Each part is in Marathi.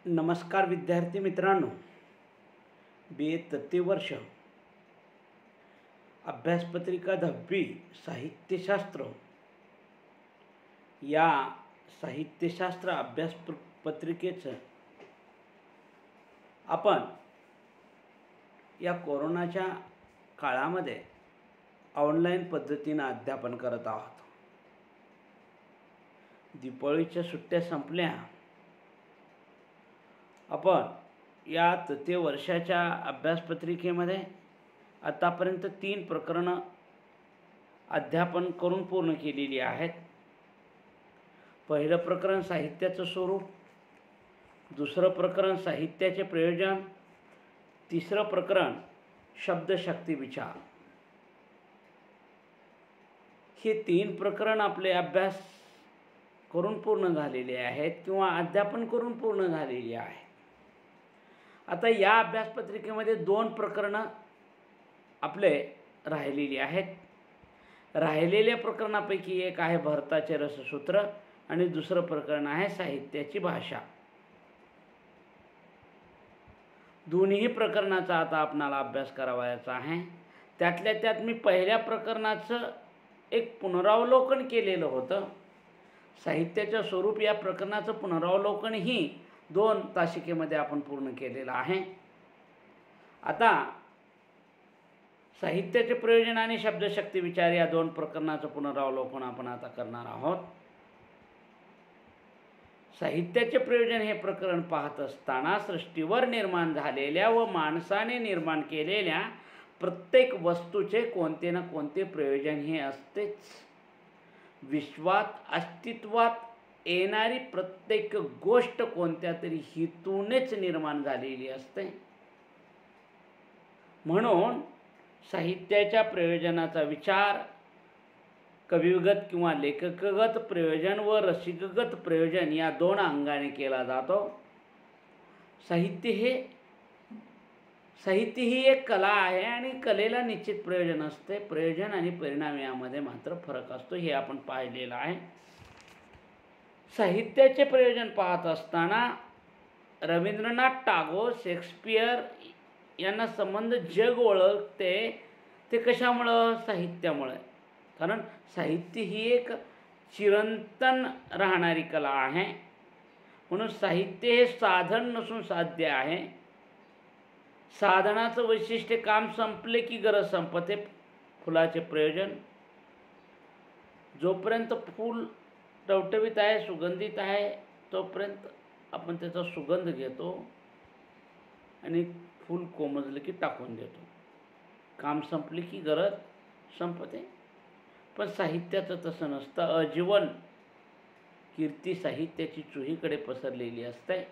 नमस्कार विद्यार्थी मित्रांनो, BA तृतीय वर्ष अभ्यासपत्रिका 10वी साहित्यशास्त्र या साहित्यशास्त्र अभ्यास पत्रिकेचं आपण या कोरोनाच्या काळामध्ये ऑनलाईन पद्धतीने अध्यापन करत आहोत। दिवाळीच्या सुट्ट्या संपल्या, आपण या तृतीय वर्षाच्या अभ्यासपत्रिकेमध्ये आतापर्यंत 3 प्रकरणं अध्यापन करून पूर्ण केलेली आहेत। पहिलं प्रकरण साहित्याचं स्वरूप, दुसरं प्रकरण साहित्याचे प्रयोजन, तिसरं प्रकरण शब्दशक्ती विचार। हे 3 प्रकरण आपले अभ्यास करून पूर्ण झालेले आहेत किंवा अध्यापन करून पूर्ण झालेली आहेत। आता या अभ्यासपत्रिकेमध्ये 2 प्रकरणं आपले राहिलेली आहेत। राहिलेल्या प्रकरणापैकी एक आहे भरताचे रससूत्र आणि दुसरं प्रकरण आहे साहित्याची भाषा। दोन्ही प्रकरणाचा आता आपणाला अभ्यास करावायचा आहे। त्यातल्या त्यात मी पहिल्या प्रकरणाचं एक पुनरावलोकन केलेलं होतं। साहित्याचं स्वरूप या प्रकरणाचं पुनरावलोकन ही 2 तासिकेमध्ये आपण पूर्ण केलेलं आहे। आता साहित्याचे प्रयोजन आणि शब्दशक्ती विचार या 2 प्रकरणाचं पुनरावलोकन आपण आता करणार आहोत। साहित्याचे प्रयोजन हे प्रकरण पाहत असताना सृष्टीवर निर्माण झालेल्या व माणसाने निर्माण केलेल्या प्रत्येक वस्तूचे कोणते ना कोणते प्रयोजन हे असतेच। विश्वात अस्तित्वात येणारी प्रत्येक गोष्ट कोणत्या तरी हेतूनेच निर्माण झालेली असते। म्हणून साहित्याच्या प्रयोजनाचा विचार कविगत किंवा लेखकगत प्रयोजन व रसिकगत प्रयोजन या 2 अंगाने केला जातो। साहित्य ही एक कला आहे आणि कलेला निश्चित प्रयोजन असते। प्रयोजन आणि परिणाम यामध्ये मात्र फरक असतो, हे आपण पाहिलेलं आहे। साहित्याचे प्रयोजन पाहत असताना रवींद्रनाथ टागोर, शेक्सपियर यांना संबंध जग ओळखते ते कशामुळं? साहित्यामुळे। कारण साहित्य ही एक चिरंतन राहणारी कला आहे। म्हणून साहित्य हे साधन नसून साध्य आहे। साधनाचं वैशिष्ट्य काम संपले की गरज संपते। फुलाचे प्रयोजन, जोपर्यंत फूल टवटवीत आहे, सुगंधित आहे, तोपर्यंत आपण त्याचा सुगंध घेतो आणि फूल कोमजले की टाकून देतो। काम संपले की गरज संपते। पण साहित्याचं तसं नसतं। आजीवन कीर्ती साहित्याची चोहीकडे पसरलेली असते।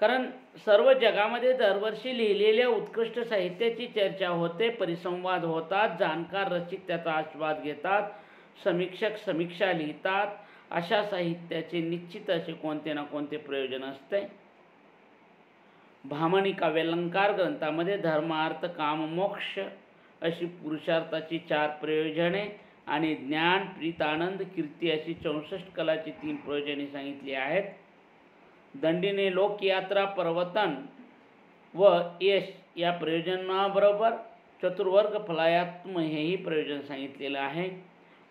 कारण सर्व जगामध्ये दरवर्षी लिहिलेल्या उत्कृष्ट साहित्याची चर्चा होते, परिसंवाद होतात, जाणकार रसिक त्याचा आस्वाद घेतात, समीक्षक समीक्षा लिहितात। अशा साहित्याचे निश्चित असे कोणते ना कोणते प्रयोजन असते। भामनी काव्यालंकार ग्रंथामध्ये धर्म अर्थ काम मोक्ष अशी पुरुषार्थाची 4 प्रयोजने आणि ज्ञान प्रीत आनंद कीर्ती अशी 64 कलाची 3 प्रयोजने सांगितली आहेत। दंडीने लोकयात्रा पर्वतन व यश या प्रयोजनाबरोबर चतुर्वर्ग फलायात्म हेही प्रयोजन सांगितलेलं आहे।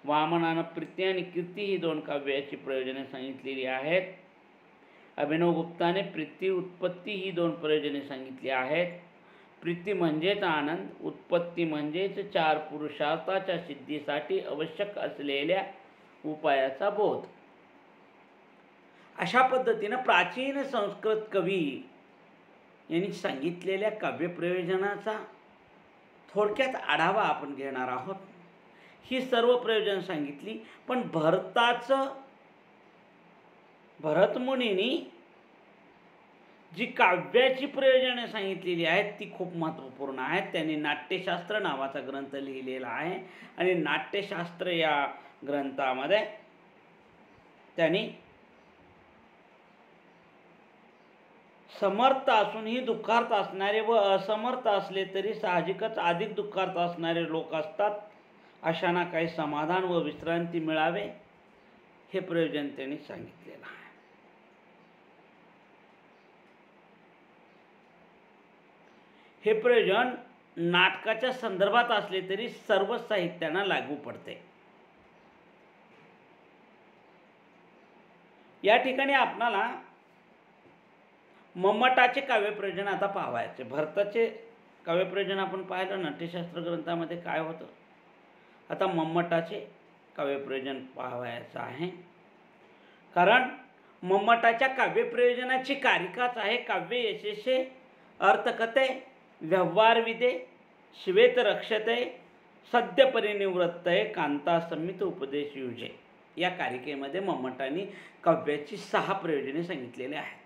वामनानं प्रीती आणि कीर्ती ही 2 काव्याची प्रयोजने सांगितलेली आहेत। अभिनव गुप्ताने प्रीती उत्पत्ती ही 2 प्रयोजने सांगितली आहेत। प्रीती म्हणजेच आनंद, उत्पत्ती म्हणजेच 4 पुरुषार्थाच्या सिद्धीसाठी आवश्यक असलेल्या उपायाचा बोध। अशा पद्धतीने प्राचीन संस्कृत कवी यांनी सांगितलेल्या काव्यप्रयोजनाचा थोडक्यात आढावा आपण घेणार आहोत। ही सर्व प्रयोजन सांगितली, पण भरत मुनींनी जी काव्याची प्रयोजने सांगितलेली आहेत ती खूप महत्त्वपूर्ण आहेत। त्यांनी नाट्यशास्त्र नावाचा ग्रंथ लिहिलेला आहे आणि नाट्यशास्त्र या ग्रंथामध्ये त्यांनी समर्थ असूनही दुःखार्थ असणारे व असमर्थ असले तरी साहजिकच अधिक दुःखार्थ असणारे लोक असतात, अशांना काही समाधान व विश्रांती मिळावे हे प्रयोजन त्यांनी सांगितलेलं आहे। हे प्रयोजन नाटकाच्या संदर्भात असले तरी सर्व साहित्यांना लागू पडते. या ठिकाणी आपणाला मम्मटाचे काव्यप्रयोजन आता पाहायचे. भरताचे काव्यप्रयोजन आपण पाहिलं नाट्यशास्त्र ग्रंथामध्ये काय होतं. आता मम्मटाचे काव्यप्रयोजन पाहायचं आहे. कारण मम्मटाच्या काव्यप्रयोजनाची कारिकाच आहे काव्य यशस्ये अर्थकथे व्यवहारविदे श्वेत रक्षते सद्य परिनिवृत्तये कांता संमित उपदेश युजे. या कारिकेमध्ये मम्मटांनी काव्याची 6 प्रयोजने सांगितलेली आहेत.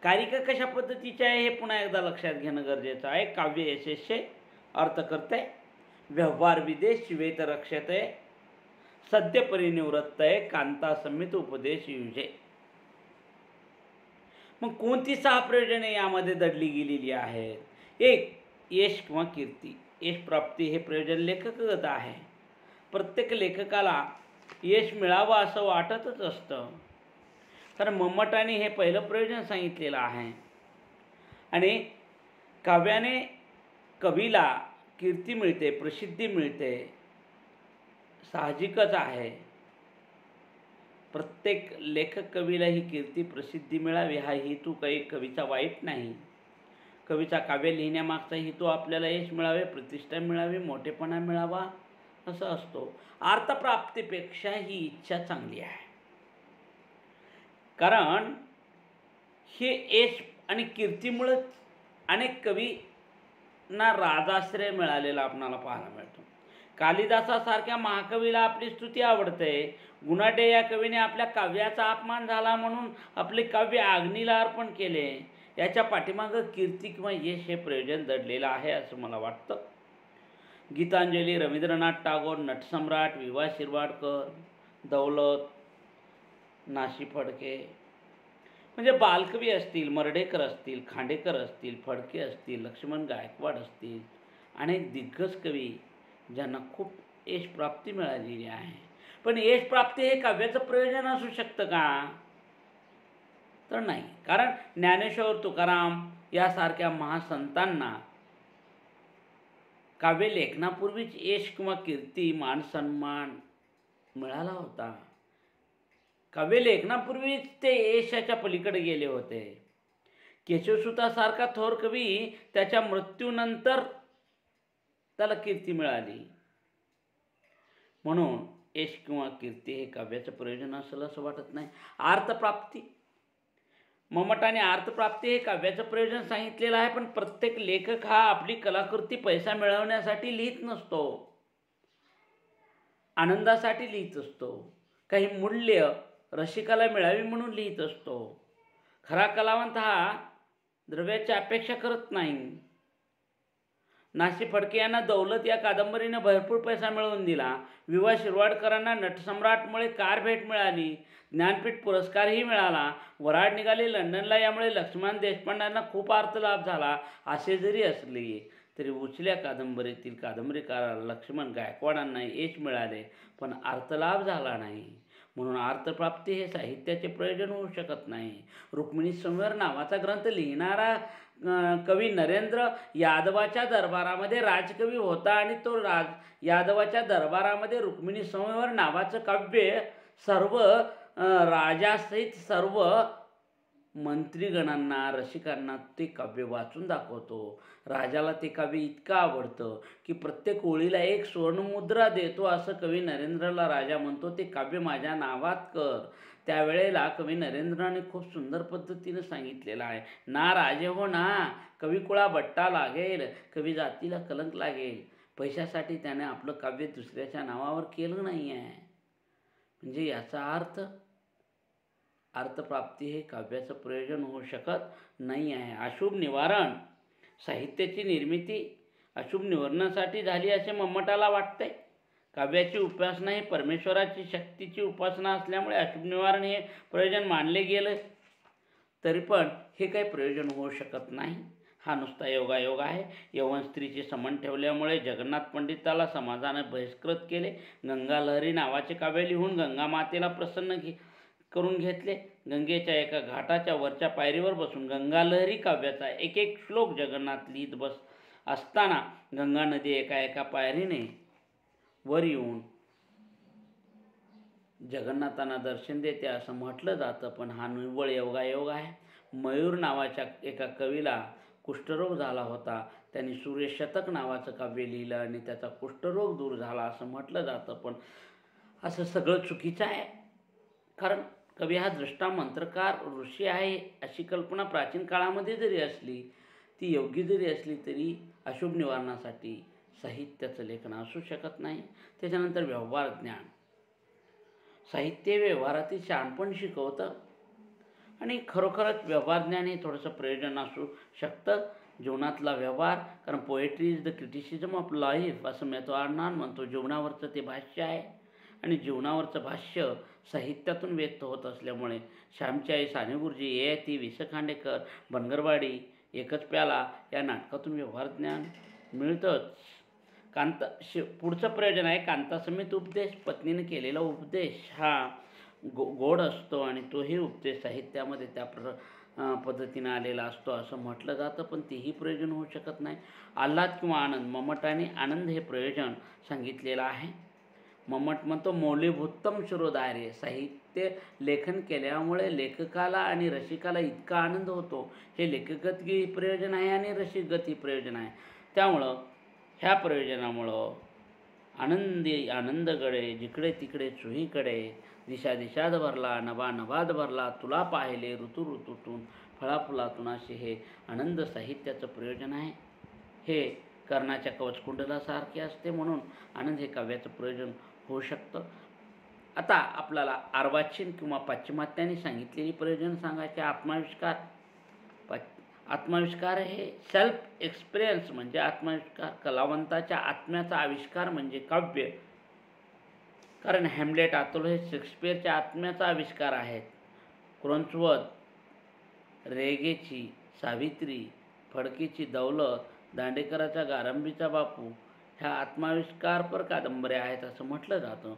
कारिका कशा पद्धतीची आहे हे पुन्हा एकदा लक्षात घेणं गरजेचं आहे. काव्य यशस्ये अर्थकर्ते व्यवहारविदे श्वेत रक्षते सद्य परिनिवृत्तये कांता संमित उपदेश युजे. मग कोणती 6 प्रयोजने यामध्ये दडली गेलेली आहेत. 1. यश किंवा कीर्ती. यश प्राप्ती हे प्रयोजन लेखकगत आहे. प्रत्येक लेखकाला यश मिळावं असं वाटतच असतं. कारण मम्मटाने हे पहिलं प्रयोजन सांगितलेलं आहे. आणि काव्याने कवीला कीर्ती मिळते, प्रसिद्धी मिळते, साहजिकच आहे. प्रत्येक लेखक कवीला ही कीर्ती प्रसिद्धी मिळावी हा हेतू काही कवीचा वाईट नाही. कवीचा काव्य लिहिण्यामागचा हेतू आपल्याला यश मिळावे, प्रतिष्ठा मिळावी, मोठेपणा मिळावा असं असतो. अर्थप्राप्तीपेक्षा ही इच्छा चांगली आहे. कारण हे यश आणि कीर्तीमुळे अनेक कवींना राजाश्रय मिळालेला आपणाला पाहायला मिळतो. कालिदासासारख्या महाकवीला आपली स्तुती आवडते. गुणाढ्य या कवीने आपल्या काव्याचा अपमान झाला म्हणून आपले काव्य अग्नीला अर्पण केले. याच्या पाठीमागं कीर्ती किंवा यश हे प्रयोजन दडलेलं आहे असं मला वाटतं. गीतांजली, रवींद्रनाथ टागोर, नटसम्राट, वि. वा. शिरवाडकर, दौलत, नाशी फडके म्हणजे बालकवी असतील, मर्ढेकर असतील, खांडेकर असतील, फडके असतील, लक्ष्मण गायकवाड असतील, अनेक दिग्गज कवी ज्यांना खूप यश प्राप्ती मिळालेली आहे. पण यश प्राप्ती हे काव्याचं प्रयोजन असू शकतं का? तर नाही. कारण ज्ञानेश्वर, तुकाराम यासारख्या महासंतांना काव्य लेखनापूर्वीच यश किंवा कीर्ती, मान सन्मान मिळाला होता. काव्य लेखनापूर्वीच ते यशाच्या पलीकडे गेले होते. केशवसुतासारखा थोर कवी त्याच्या मृत्यूनंतर त्याला कीर्ती मिळाली. म्हणून यश किंवा कीर्ती हे काव्याचं प्रयोजन असेल असं वाटत नाही. अर्थप्राप्ती. मम्मटाने अर्थप्राप्ती हे काव्याचं प्रयोजन सांगितलेलं आहे. पण प्रत्येक लेखक हा आपली कलाकृती पैसा मिळवण्यासाठी लिहित नसतो, आनंदासाठी लिहित असतो. काही मूल्य रसिकाला मिळावी म्हणून लिहित असतो. खरा कलावंत हा द्रव्याची अपेक्षा करत नाही. नाशी फडके यांना दौलत या कादंबरीनं भरपूर पैसा मिळवून दिला. वि. वा. शिरवाडकरांना नटसम्राटमुळे कार भेट मिळाली, ज्ञानपीठ पुरस्कारही मिळाला, वऱ्हाड निघाले लंडनला, यामुळे लक्ष्मण देशपांड्यांना खूप अर्थलाभ झाला. असे जरी असले तरी उचल्या कादंबरीतील कादंबरीकाराला लक्ष्मण गायकवाडांना यश मिळाले पण अर्थलाभ झाला नाही. म्हणून अर्थप्राप्ती हे साहित्याचे प्रयोजन होऊ शकत नाही. रुक्मिणी संवर नावाचा ग्रंथ लिहिणारा कवी नरेंद्र यादवाच्या दरबारामध्ये राजकवी होता आणि तो यादवाच्या दरबारामध्ये रुक्मिणी संवर नावाचं काव्य सर्व राजासहित सर्व मंत्रीगणांना, रसिकांना ते काव्य वाचून दाखवतो. राजाला ते काव्य इतकं आवडतं की प्रत्येक ओळीला 1 सुवर्णमुद्रा देतो असं कवी नरेंद्रला राजा म्हणतो, ते काव्य माझ्या नावात कर. त्यावेळेला कवी नरेंद्राने खूप सुंदर पद्धतीनं सांगितलेलं आहे. ना राजे हो ना, कवी कुळा बट्टा लागेल, कवी जातीला कलंक लागेल. पैशासाठी त्याने आपलं काव्य दुसऱ्याच्या नावावर केलं नाही आहे. म्हणजे याचा अर्थप्राप्ती हे काव्याचं प्रयोजन होऊ शकत नाही आहे. अशुभ निवारण. साहित्याची निर्मिती अशुभ निवारणासाठी झाली असे मम्मटाला वाटते. काव्याची उपासना ही परमेश्वराची शक्तीची उपासना असल्यामुळे अशुभ निवारण हे प्रयोजन मानले गेले तरी पण हे काही प्रयोजन होऊ शकत नाही. हा नुसता योगायोग आहे. यवन स्त्रीचे समन ठेवल्यामुळे जगन्नाथ पंडिताला समाजाने बहिष्कृत केले. गंगा लहरी नावाचे काव्य लिहून गंगा मातेला प्रसन्न करून घेतले. गंगेच्या एका घाटाच्या वरच्या पायरीवर बसून गंगालहरी काव्याचा एक एक श्लोक जगन्नाथ लिहित बस असताना गंगा नदी एका एका पायरीने वर येऊन जगन्नाथांना दर्शन देते असं म्हटलं जातं. पण हा निव्वळ योगायोग आहे. मयूर नावाच्या एका कवीला कुष्ठरोग झाला होता. त्यांनी सूर्यशतक नावाचं काव्य लिहिलं आणि त्याचा कुष्ठरोग दूर झाला असं म्हटलं जातं. पण असं सगळं चुकीचं आहे. कारण कवी हा द्रष्टा मंत्रकार ऋषी आहे अशी कल्पना प्राचीन काळामध्ये जरी असली, ती योग्य जरी असली तरी अशुभ निवारणासाठी साहित्याचं लेखन असू शकत नाही. त्याच्यानंतर व्यवहार ज्ञान. साहित्य व्यवहारातील शहाणपण शिकवतं आणि खरोखरच व्यवहार ज्ञान हे थोडंसं प्रयोजन असू शकतं. जीवनातला व्यवहार, कारण poetry is the criticism of life असं मेथॉडनान म्हणतो. जीवनावरचं ते भाष्य आहे आणि जीवनावरचं भाष्य साहित्यातून व्यक्त होत असल्यामुळे श्यामची आई साने गुरुजी, ययाती, वि स खांडेकर, बनगरवाडी, एकच प्याला या नाटकातून व्यवहार ज्ञान मिळतंच. पुढचं प्रयोजन आहे कांतासमेत उपदेश. पत्नीने केलेला उपदेश हा गोड असतो आणि तोही उपदेश साहित्यामध्ये त्या पद्धतीनं आलेला असतो असं म्हटलं जातं. पण तेही प्रयोजन होऊ शकत नाही. आल्हाद किंवा आनंद. मम्मटाने आनंद हे प्रयोजन सांगितलेलं आहे. मम्मट म्हणतो मौल्यभूतम शिरोधार्य. साहित्य लेखन केल्यामुळे लेखकाला आणि रसिकाला इतका आनंद होतो. हे लेखकगत ही प्रयोजन आहे आणि रसिकगत ही प्रयोजन आहे. त्यामुळं ह्या प्रयोजनामुळं आनंदी आनंदगडे, जिकडे तिकडे चोहीकडे, दिशा दिशात भरला, नभा नभात भरला, तुला पाहिले ऋतू ऋतूतून, फळाफुलातून असे हे आनंद साहित्याचं प्रयोजन आहे. हे कर्णाच्या कवचकुंडलासारखे असते म्हणून आनंद हे काव्याचं प्रयोजन होऊ शकतं. आता आपल्याला अर्वाचीन किंवा पाश्चिमात्यांनी सांगितलेली प्रयोजन सांगायचे. आत्माविष्कार. आत्माविष्कार हे सेल्फ एक्सपिरियन्स म्हणजे आत्माविष्कार. कलावंताच्या आत्म्याचा आविष्कार म्हणजे काव्य. कारण हॅम्लेट, अथोलो हे शेक्सपियरच्या आत्म्याचा आविष्कार आहेत. क्रोन्सवर्थ, रेगेची सावित्री, फडकेची दौलत, दांडेकराचा गारंबीचा बापू ह्या आत्माविष्कारपर कादंबऱ्या आहेत असं म्हटलं जातं.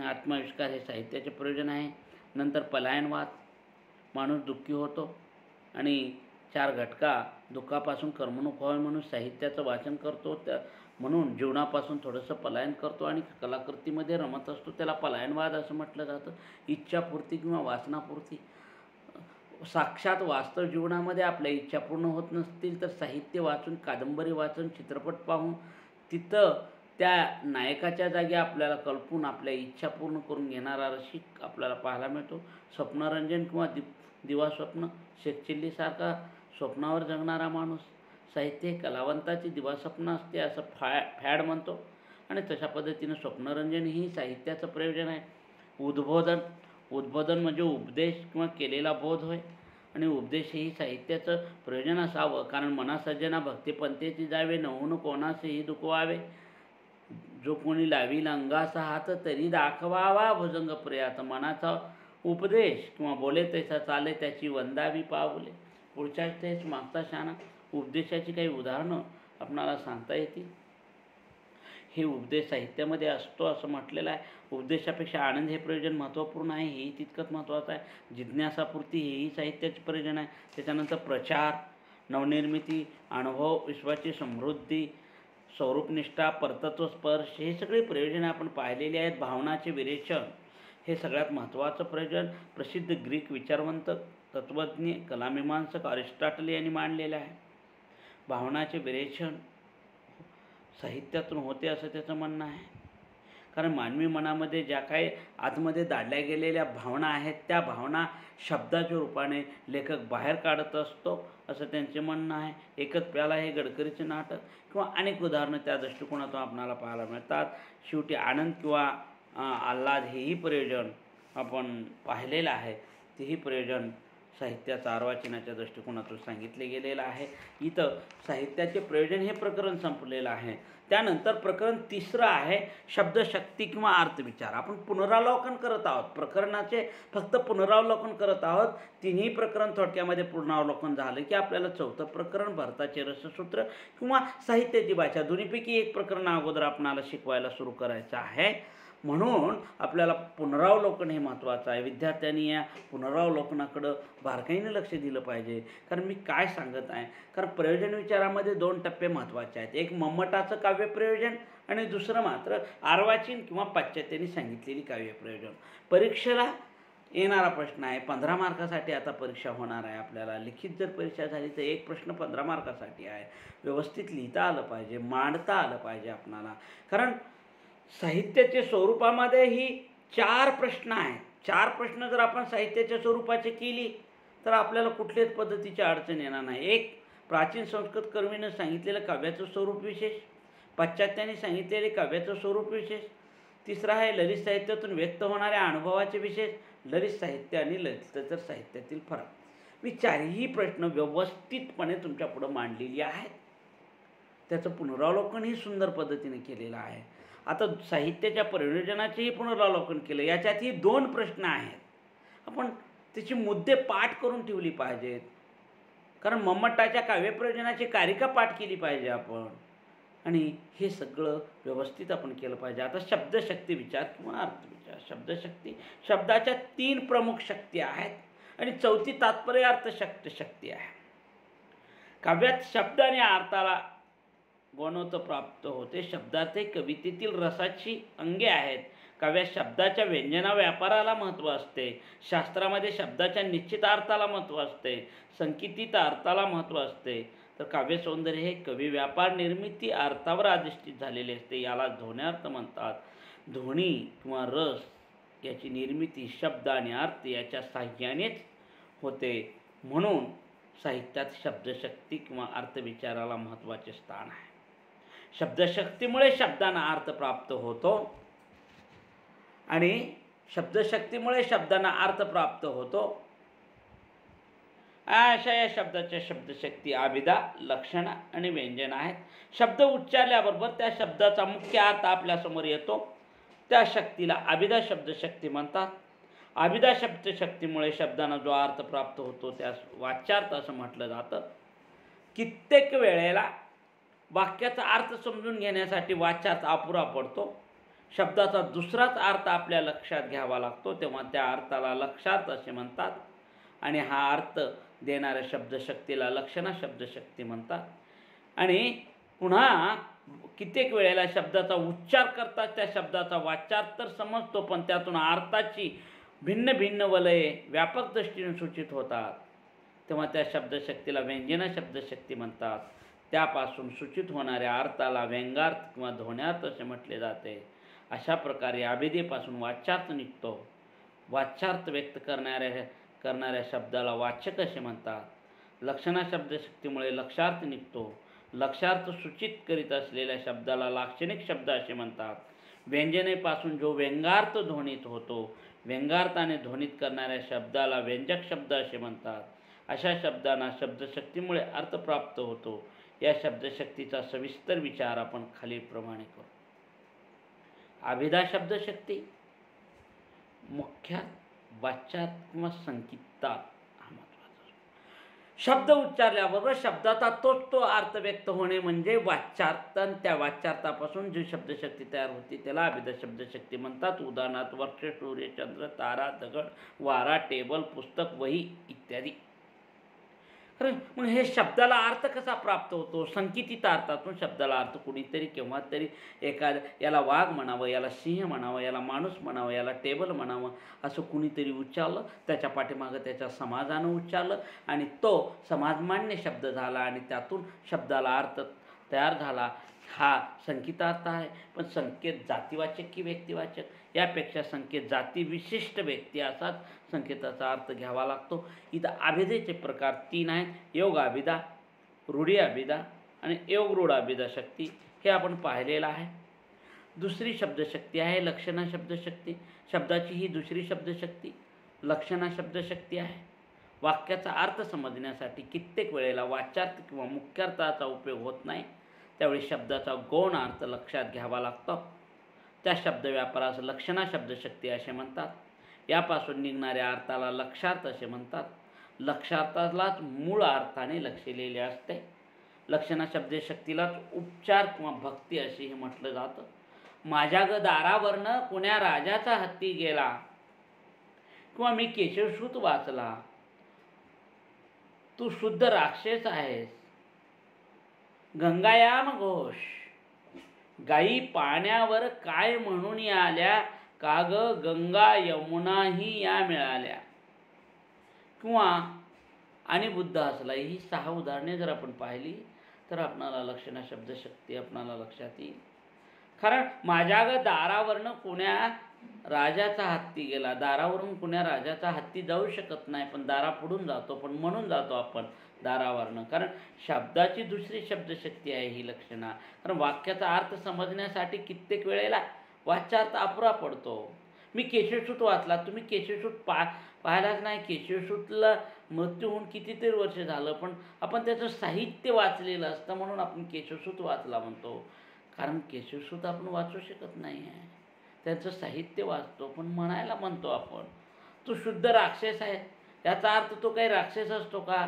आत्माविष्कार हे साहित्याचे प्रयोजन आहे. नंतर पलायनवाद. माणूस दुःखी होतो आणि 4 घटका दुःखापासून करमणूक व्हावी म्हणून साहित्याचं वाचन करतो. म्हणून जीवनापासून थोडंसं पलायन करतो आणि कलाकृतीमध्ये रमत असतो. त्याला पलायनवाद असं म्हटलं जातं. इच्छापूर्ती किंवा वासनापूर्ती. साक्षात वास्तव जीवनामध्ये आपल्या इच्छा पूर्ण होत नसतील तर साहित्य वाचून, कादंबरी वाचून, चित्रपट पाहून तिथं त्या नायकाच्या जागी आपल्याला कल्पून आपल्या इच्छा पूर्ण करून घेणारा रसिक आपल्याला पाहायला मिळतो. स्वप्नरंजन किंवा दिवास्वप्न. शेखचिल्लीसारखा स्वप्नावर जगणारा माणूस. साहित्य हे कलावंताची दिवास्वप्न असते असं फॅड म्हणतो आणि तशा पद्धतीनं स्वप्नरंजन ही साहित्याचं प्रयोजन आहे. उद्बोधन म्हणजे उपदेश किंवा केलेला बोध होय आणि उपदेश ही साहित्याचं प्रयोजन असावं. कारण मना सज्जना भक्तिपंथेची जावे, नवून कोणासही दुखवावे. जो कोणी लावील अंगाचा हात तरी दाखवावा भुजंग प्रयात. मनाचा उपदेश किंवा बोले तैसा चाले त्याची वंदावी पावले. पुढच्या तेच मागचा शाना. उपदेशाची काही उदाहरणं आपणाला सांगता येतील. हे उपदेश साहित्यामध्ये असतो असं म्हटलेलं आहे. उपदेशापेक्षा आनंद हे प्रयोजन महत्त्वपूर्ण आहे, हेही तितकंच महत्त्वाचं आहे. जिज्ञासापूर्ती हेही साहित्याचे प्रयोजन आहे. त्याच्यानंतर प्रचार, नवनिर्मिती, अनुभव, विश्वाची समृद्धी, स्वरूपनिष्ठा, परतत्व स्पर्श हे सगळे प्रयोजन आपण पाहिलेले आहेत. भावनाचे विरेचन हे सगळ्यात महत्त्वाचं प्रयोजन प्रसिद्ध ग्रीक विचारवंत, तत्त्वज्ञ, कलामीमांसक अरिस्टॉटल यांनी मांडलेलं आहे. भावनाचे विरेचन साहित्यातून होते असं त्याचं म्हणणं आहे. कारण मानवी मनामध्ये ज्या काही आतमध्ये दाढल्या गेलेल्या भावना आहेत त्या भावना शब्दाच्या रूपाने लेखक बाहेर काढत असतो असं त्यांचे म्हणणं आहे. एकच प्याला हे गडकरीचे नाटक किंवा अनेक उदाहरणं त्या दृष्टिकोनातून आपणाला पाहायला मिळतात. शेवटी आनंद किंवा आल्हाद हेही प्रयोजन आपण पाहिलेलं आहे. तेही प्रयोजन साहित्याचा अर्वाचीनाच्या दृष्टिकोनातून सांगितले गेलेलं आहे. इथं साहित्याचे प्रयोजन हे प्रकरण संपलेलं आहे. त्यानंतर प्रकरण 3रं आहे शब्दशक्ती किंवा अर्थविचार. आपण पुनरावलोकन करत आहोत. प्रकरणाचे फक्त पुनरावलोकन करत आहोत. तिन्ही प्रकरण थोडक्यामध्ये पुनरावलोकन झालं की आपल्याला 4थं प्रकरण भरताचे रससूत्र किंवा साहित्याची भाषा दोन्हीपैकी एक प्रकरण अगोदर आपणाला शिकवायला सुरू करायचं आहे. म्हणून आपल्याला पुनरावलोकन हे महत्त्वाचं आहे. विद्यार्थ्यांनी या पुनरावलोकनाकडं बारकाईने लक्ष दिलं पाहिजे. कारण मी काय सांगत आहे, कारण प्रयोजन विचारामध्ये 2 टप्पे महत्त्वाचे आहेत. एक मम्मटाचं काव्यप्रयोजन आणि दुसरं मात्र अर्वाचीन किंवा पाश्चात्यांनी सांगितलेली काव्यप्रयोजन. परीक्षेला येणारा प्रश्न आहे. 15 मार्कासाठी आता परीक्षा होणार आहे. आपल्याला लिखित जर परीक्षा झाली तर एक प्रश्न 15 मार्कासाठी आहे. व्यवस्थित लिहिता आलं पाहिजे, मांडता आलं पाहिजे आपणाला. कारण साहित्याच्या स्वरूपामध्ये ही 4 प्रश्न आहेत. 4 प्रश्न जर आपण साहित्याच्या स्वरूपाचे केली तर आपल्याला कुठल्याच पद्धतीची अडचण येणार नाही. एक, प्राचीन संस्कृत कवीनं सांगितलेलं काव्याचं स्वरूप विशेष, पाश्चात्यांनी सांगितलेले काव्याचं स्वरूप विशेष. तिसरा आहे ललित साहित्यातून व्यक्त होणाऱ्या अनुभवाचे विशेष, ललित साहित्य आणि ललितोत्तर साहित्यातील फरक. मी 4ही प्रश्न व्यवस्थितपणे तुमच्या पुढं मांडलेली आहेत. त्याचं पुनरावलोकनही सुंदर पद्धतीने केलेलं आहे. आता साहित्याच्या प्रयोजनाचेही पुनरावलोकन केलं. याच्यातही 2 प्रश्न आहेत. आपण त्याची मुद्दे पाठ करून ठेवली पाहिजेत. कारण मम्मटाच्या काव्यप्रयोजनाची कारिका पाठ केली पाहिजे आपण, आणि हे सगळं व्यवस्थित आपण केलं पाहिजे. आता शब्दशक्ती विचार किंवा अर्थविचार. शब्दशक्ती, शब्दाच्या 3 प्रमुख शक्ती आहेत आणि 4थी तात्पर्य अर्थशक्ती आहे. काव्यात शब्द आणि अर्थाला गुणवत्ता प्राप्त होते. शब्दार्थ कवितेतील रसाची अंगे आहेत. काव्यात शब्दाच्या व्यंजना व्यापाराला महत्त्व असते. शास्त्रामध्ये शब्दाच्या निश्चित अर्थाला महत्त्व असते. संकेतित अर्थाला महत्त्व असते. तर काव्य सौंदर्य हे कवी व्यापार निर्मिती अर्थावर अधिष्ठित झालेले असते. याला ध्वन्यार्थ म्हणतात. ध्वनी किंवा रस याची निर्मिती शब्द आणि अर्थ याच्या साहाय्यानेच होते. म्हणून साहित्यात शब्दशक्ती किंवा अर्थविचाराला महत्त्वाचे स्थान आहे. शब्दशक्तीमुळे शब्दांना अर्थ प्राप्त होतो आणि शब्दशक्तीमुळे शब्दांना अर्थ प्राप्त होतो. अशा या शब्दाच्या शब्दशक्ती अभिधा, लक्षणं आणि व्यंजन आहेत. शब्द उच्चारल्याबरोबर त्या शब्दाचा मुख्य अर्थ आपल्यासमोर येतो. त्या शक्तीला अभिधा शब्दशक्ती म्हणतात. अभिधा शब्दशक्तीमुळे शब्दांना जो अर्थ प्राप्त होतो त्यास वाच्यार्थ असं म्हटलं जातं. कित्येक वेळेला वाक्याचा अर्थ समजून घेण्यासाठी वाच्यार्थ अपुरा पडतो. शब्दाचा दुसराच अर्थ आपल्या लक्षात घ्यावा लागतो, तेव्हा त्या अर्थाला लक्षार्थ असे म्हणतात. आणि हा अर्थ देणाऱ्या शब्दशक्तीला लक्षणा शब्दशक्ती म्हणतात. आणि पुन्हा कित्येक वेळेला शब्दाचा उच्चार करतात त्या शब्दाचा वाच्यार्थ तर समजतो, पण त्यातून अर्थाची भिन्न भिन्न वलये व्यापक दृष्टीने सूचित होतात, तेव्हा त्या शब्दशक्तीला व्यंजना शब्दशक्ती म्हणतात. त्यापासून सूचित होणाऱ्या अर्थाला व्यंगार्थ किंवा ध्वन्यार्थ असे म्हटले जाते. अशा प्रकारे अभिधेपासून वाच्यार्थ निघतो. वाच्यार्थ व्यक्त करणाऱ्या शब्दाला वाचक असे म्हणतात. लक्षणा शब्दशक्तीमुळे लक्षार्थ निघतो. लक्षार्थ सूचित करीत असलेल्या शब्दाला लाक्षणिक शब्द असे म्हणतात. व्यंजनेपासून जो व्यंगार्थ ध्वनित होतो, व्यंगार्थाने ध्वनित करणाऱ्या शब्दाला व्यंजक शब्द असे म्हणतात. अशा शब्दांना शब्दशक्तीमुळे अर्थ प्राप्त होतो. या शब्दशक्तीचा सविस्तर विचार आपण खालीलप्रमाणे करू. अभिधा शब्दशक्ती मुख्यात, वाच्यात किंवा संकेतात हा महत्त्वाचा. शब्द उच्चारल्याबरोबर शब्दाचा तोच तो अर्थ व्यक्त होणे म्हणजे वाच्यार्थ. त्या वाच्यार्थापासून जी शब्दशक्ती तयार होती त्याला अभिधा शब्दशक्ती म्हणतात. उदाहरणार्थ वृक्ष, सूर्य, चंद्र, तारा, दगड, वारा, टेबल, पुस्तक, वही इत्यादी. मग हे शब्दाला अर्थ कसा प्राप्त होतो? संकेतित अर्थातून शब्दाला अर्थ कुणीतरी केव्हा तरी याला वाघ म्हणावं, याला सिंह म्हणावं, याला माणूस म्हणावं, याला टेबल म्हणावं असं कुणीतरी उच्चारलं. त्याच्या पाठीमागं त्याच्या समाजानं उच्चारलं आणि तो समाजमान्य शब्द झाला आणि त्यातून शब्दाला अर्थ तयार झाला. हा संकेतार्थ आहे. पण संकेत जातीवाचक की व्यक्तिवाचक? यापेक्षा संकेत जाती विशिष्ट व्यक्ती असाच संकेताचा अर्थ घ्यावा लागतो. इथं अभिधेचे प्रकार 3 आहेत. योग अभिधा, रूढी अभिधा आणि योग रूढ अभिधा शक्ती हे आपण पाहिलेलं आहे. दुसरी शब्दशक्ती आहे लक्षणा शब्दशक्ती. शब्दाची ही दुसरी शब्दशक्ती लक्षणा शब्दशक्ती आहे. वाक्याचा अर्थ समजण्यासाठी कित्येक वेळेला वाच्यार्थ किंवा मुख्यार्थाचा उपयोग होत नाही, त्यावेळी शब्दाचा गौण अर्थ लक्षात घ्यावा लागतो. त्या शब्द व्यापारास लक्षणा शब्दशक्ती असे म्हणतात. यापासून निघणाऱ्या अर्थाला लक्षार्थ असे म्हणतात. लक्षार्थालाच मूळ अर्थाने लक्षलेले असते. लक्षणा शब्दशक्तीलाच उपचार किंवा भक्ती असेही म्हटलं जातं. माझ्या ग दारावरनं कुण्या राजाचा हत्ती गेला, किंवा मी केशवसूत वाचला, तू शुद्ध राक्षस आहेस. गंगायाम घोष, गायी पाण्यावर काय म्हणून आल्या, का ग गंगा यमुनाही या मिळाल्या. किंवा आणि बुद्ध हसला. ही 6 उदाहरणे जर आपण पाहिली तर आपणाला लक्षणा शब्दशक्ती आपणाला लक्षात येईल. कारण माझ्या ग दारावरनं कुण्या राजाचा हत्ती गेला. दारावरून कुण्या राजाचा हत्ती जाऊ शकत नाही, पण दारापुढून जातो. पण म्हणून जातो आपण दारावरनं, कारण शब्दाची दुसरी शब्दशक्ती आहे ही लक्षणा. कारण वाक्याचा अर्थ समजण्यासाठी कित्येक वेळेला वाच्यार्थ अपुरा पडतो. मी केशवसूत वाचला, तुम्ही केशवसूत पाहिलाच नाही. केशवसूतला मृत्यू होऊन कितीतरी वर्ष झालं, पण आपण त्याचं साहित्य वाचलेलं असतं म्हणून आपण केशवसूत वाचला म्हणतो. कारण केशवसूत आपण वाचू शकत नाही आहे, त्यांचं साहित्य वाचतो. पण म्हणायला म्हणतो आपण तो शुद्ध राक्षस आहे. याचा अर्थ तो काही राक्षस असतो का?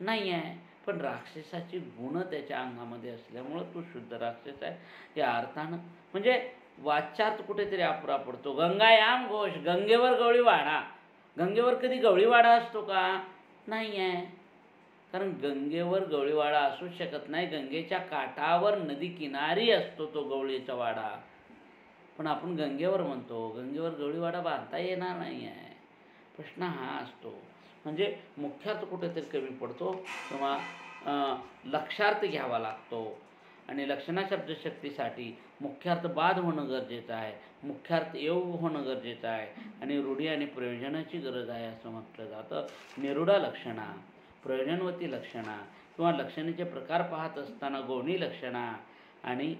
नाही आहे, पण राक्षसाची गुण त्याच्या अंगामध्ये असल्यामुळं तो शुद्ध राक्षस आहे या अर्थानं. म्हणजे वाच्यार्थ कुठेतरी अपुरा पडतो. गंगायाम घोष, गंगेवर गवळीवाडा. गंगेवर कधी गवळीवाडा असतो का? नाही आहे, कारण गंगेवर गवळीवाडा असू शकत नाही. गंगेच्या काठावर नदी किनारी असतो तो गवळीचा वाडा. पण आपण गंगेवर म्हणतो, गंगेवर गवळीवाडा बांधता येणार नाही आहे. प्रश्न हा असतो. म्हणजे मुख्यार्थ कुठेतरी कमी पडतो किंवा लक्षार्थ घ्यावा लागतो. आणि लक्षणा शब्दशक्तीसाठी मुख्यार्थ बाद होणं गरजेचं आहे, मुख्यार्थ योग होणं गरजेचं आहे, आणि रूढी आणि प्रयोजनाची गरज आहे असं म्हटलं जातं. निरूढा लक्षणा, प्रयोजनवती लक्षणा किंवा लक्षणेचे प्रकार पाहत असताना गौणी लक्षणा आणि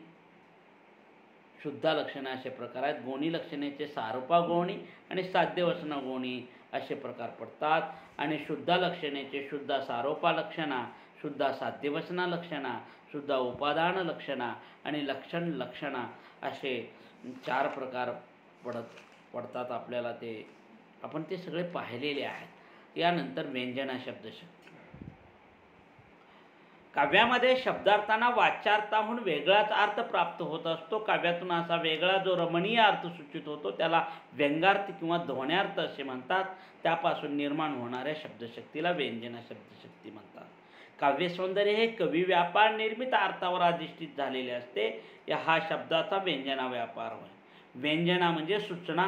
शुद्धा लक्षणा असे प्रकार आहेत. गौणी लक्षणेचे सारूपा गौणी आणि साध्यवसना गौणी असे प्रकार पडतात. आणि शुद्धा लक्षणेचे शुद्धा सारोपा लक्षणा, शुद्धा साध्यवसना लक्षणा, शुद्धा उपादान लक्षणा आणि लक्षणा असे 4 प्रकार पडतात आपल्याला. आपण ते सगळे पाहिलेले आहेत. यानंतर व्यंजना शब्दशक्ती. काव्यामध्ये शब्दार्थांना वाच्यार्थाहून वेगळाच अर्थ प्राप्त होत असतो. काव्यातून असा वेगळा जो रमणीय अर्थ सूचित होतो त्याला व्यंगार्थ किंवा ध्वन्यार्थ असे म्हणतात. त्यापासून निर्माण होणाऱ्या शब्दशक्तीला व्यंजना शब्दशक्ती म्हणतात. काव्यसौंदर्य हे कवी व्यापार निर्मित अर्थावर अधिष्ठित झालेले असते. हा शब्दाचा व्यंजना व्यापार होय. व्यंजना म्हणजे सूचना.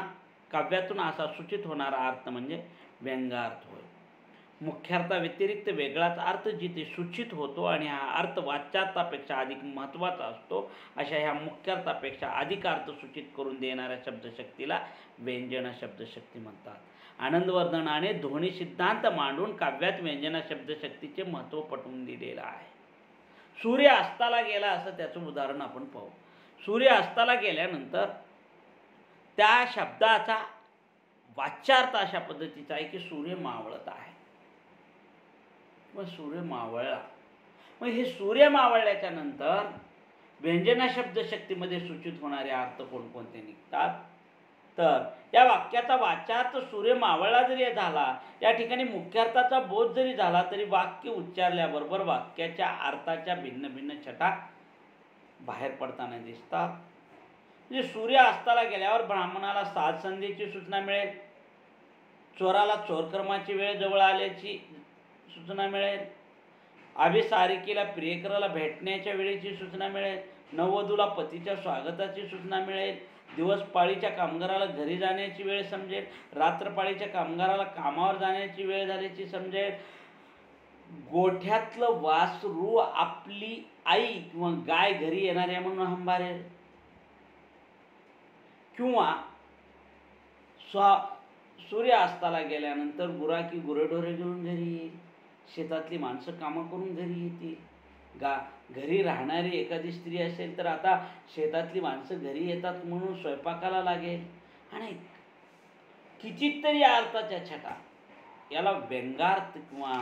काव्यातून असा सूचित होणारा अर्थ म्हणजे व्यंगार्थ होय. मुख्यार्थाव्यतिरिक्त वेगळाच अर्थ जिथे सूचित होतो आणि हा अर्थ वाच्यार्थापेक्षा अधिक महत्त्वाचा असतो, अशा ह्या मुख्यार्थापेक्षा अधिक अर्थ सूचित करून देणाऱ्या शब्दशक्तीला व्यंजना शब्दशक्ती म्हणतात. आनंदवर्धनाने ध्वनी सिद्धांत मांडून काव्यात व्यंजना शब्दशक्तीचे महत्त्व पटवून दिलेलं आहे. सूर्य अस्ताला गेला असं त्याचं उदाहरण आपण पाहू. सूर्य अस्ताला गेल्यानंतर त्या शब्दाचा वाच्यार्थ अशा पद्धतीचा आहे की सूर्य मावळत आहे. मग सूर्य मावळला, मग हे सूर्य मावळल्याच्या नंतर व्यंजना शब्दशक्तीमध्ये सूचित होणारे अर्थ कोणकोणते निघतात? तर या वाक्याचा वाच्यार्थ सूर्य मावळला जरी झाला, या ठिकाणी मुख्यार्थाचा बोध जरी झाला, तरी वाक्य उच्चारल्याबरोबर वाक्याच्या अर्थाच्या भिन्न भिन्न छटा बाहेर पडताना दिसतात. म्हणजे सूर्य अस्ताला गेल्यावर ब्राह्मणाला साध संधीची सूचना मिळेल, चोराला चोरकर्माची वेळ जवळ आल्याची सूचना मिळेल, अभिसारिकेला प्रियकराला भेटण्याच्या वेळेची सूचना मिळेल, नववधूला पतीच्या स्वागताची सूचना मिळेल, दिवसपाळीच्या कामगाराला घरी जाण्याची वेळ समजेल, रात्रपाळीच्या कामगाराला कामावर जाण्याची वेळ झाल्याची समजेल, गोठ्यातलं वासरू आपली आई किंवा गाय घरी येणार आहे म्हणून हंबारेल, किंवा सूर्य अस्ताला गेल्यानंतर गुराखी गुरेढोरे घेऊन घरी येईल, शेतातली माणसं कामं करून घरी येतील. घरी राहणारी एखादी स्त्री असेल तर आता शेतातली माणसं घरी येतात म्हणून स्वयंपाकाला लागेल, आणि कितीतरी अर्थाच्या छटा. याला व्यंगार्थ किंवा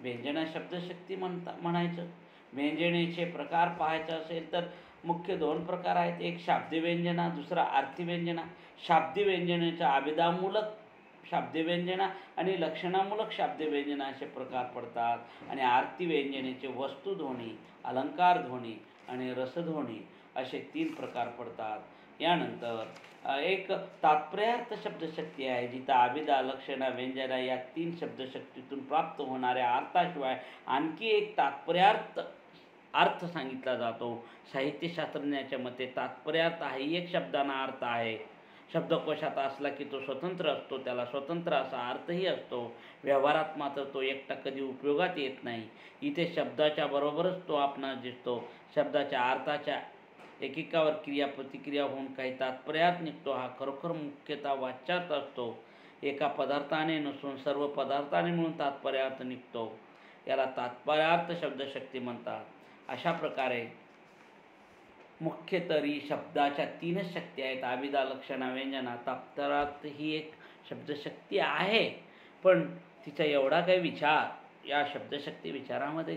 व्यंजना शब्दशक्ती म्हणायचं. व्यंजनेचे प्रकार पाहायचे असेल तर मुख्य 2 प्रकार आहेत. एक शाब्दिक व्यंजना, दुसरा अर्थव्यंजना. शाब्दिक व्यंजनेचा अभिधामूलक शाब्दव्यंजना आणि लक्षणामूलक शाब्दव्यंजना असे प्रकार पडतात. आणि आर्थिव्यंजनेचे वस्तुध्वनी, अलंकार ध्वनी आणि रसध्वनी असे 3 प्रकार पडतात. यानंतर एक तात्पर्यार्थ शब्दशक्ती आहे, जिथं अभिधा, लक्षणा, व्यंजना या 3 शब्दशक्तीतून प्राप्त होणाऱ्या अर्थाशिवाय आणखी एक तात्पर्यार्थ अर्थ सांगितला जातो. साहित्यशास्त्रज्ञाच्या मते तात्पर्यार्थ हाही एक शब्दांना अर्थ आहे. शब्दकोशात असला की तो स्वतंत्र असतो, त्याला स्वतंत्र असा अर्थही असतो. व्यवहारात मात्र तो एकटा कधी उपयोगात येत नाही. इथे शब्दाच्या बरोबरच तो आपणास दिसतो. शब्दाच्या अर्थाच्या एकेकावर क्रिया प्रतिक्रिया होऊन काही तात्पर्यार्थ निघतो. हा खरोखर मुख्यतः वाच्यार्थ असतो. एका पदार्थाने नसून सर्व पदार्थाने मिळून तात्पर्यार्थ निघतो. याला तात्पर्यार्थ शब्दशक्ती म्हणतात. अशा प्रकारे मुख्य तरी शब्दाच्या 3च शक्ती आहेत, अभिधा, लक्षणा, व्यंजना. तात्पर्यार्थ ही एक शब्दशक्ती आहे, पण तिचा एवढा काही विचार या शब्दशक्ती विचारामध्ये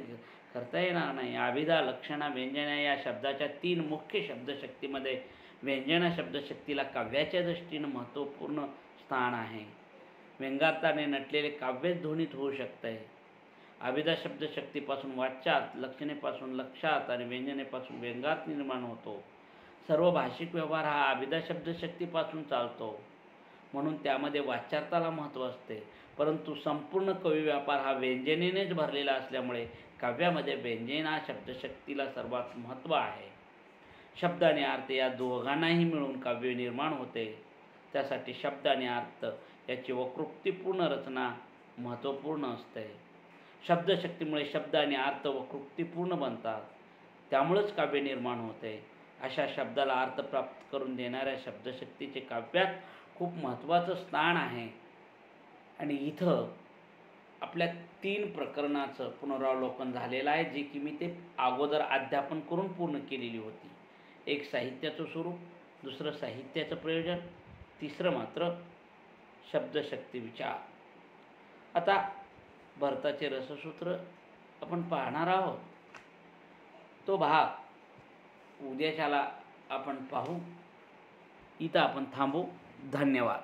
करता येणार नाही. अभिधा, लक्षणा, व्यंजना या शब्दाच्या 3 मुख्य शब्दशक्तीमध्ये व्यंजना शब्दशक्तीला काव्याच्या दृष्टीनं महत्त्वपूर्ण स्थान आहे. व्यंगार्थाने नटलेले काव्यच ध्वनीत होऊ शकते. अभिधा शब्दशक्तीपासून वाच्यार्थ, लक्षणेपासून लक्षार्थ आणि व्यंजनेपासून व्यंगार्थ निर्माण होतो. सर्व भाषिक व्यवहार हा अभिधा शब्दशक्तीपासून चालतो, म्हणून त्यामध्ये वाच्यार्थाला महत्त्व असते. परंतु संपूर्ण कविव्यापार हा व्यंजनेनेच भरलेला असल्यामुळे काव्यामध्ये व्यंजना शब्दशक्तीला सर्वात महत्त्व आहे. शब्द आणि अर्थ या दोघांनाही मिळून काव्य निर्माण होते. त्यासाठी शब्द आणि अर्थ याची वक्रोक्तीपूर्ण रचना महत्त्वपूर्ण असते. शब्दशक्तीमुळे शब्द आणि अर्थ वक्रोक्तीपूर्ण बनतात, त्यामुळेच काव्य निर्माण होते. अशा शब्दाला अर्थ प्राप्त करून देणाऱ्या शब्दशक्तीचे काव्यात खूप महत्त्वाचं स्थान आहे. आणि इथं आपल्या 3 प्रकरणाचं पुनरावलोकन झालेलं आहे, जे की मी ते अगोदर अध्यापन करून पूर्ण केलेली होती. एक साहित्याचं स्वरूप, दुसरं साहित्याचं प्रयोजन, तिसरं मात्र शब्दशक्ती विचार. आता भरताचे रससूत्र आपण पाहणार आहोत. तो भाग उद्याच्याला आपण पाहू. इथं आपण थांबू. धन्यवाद.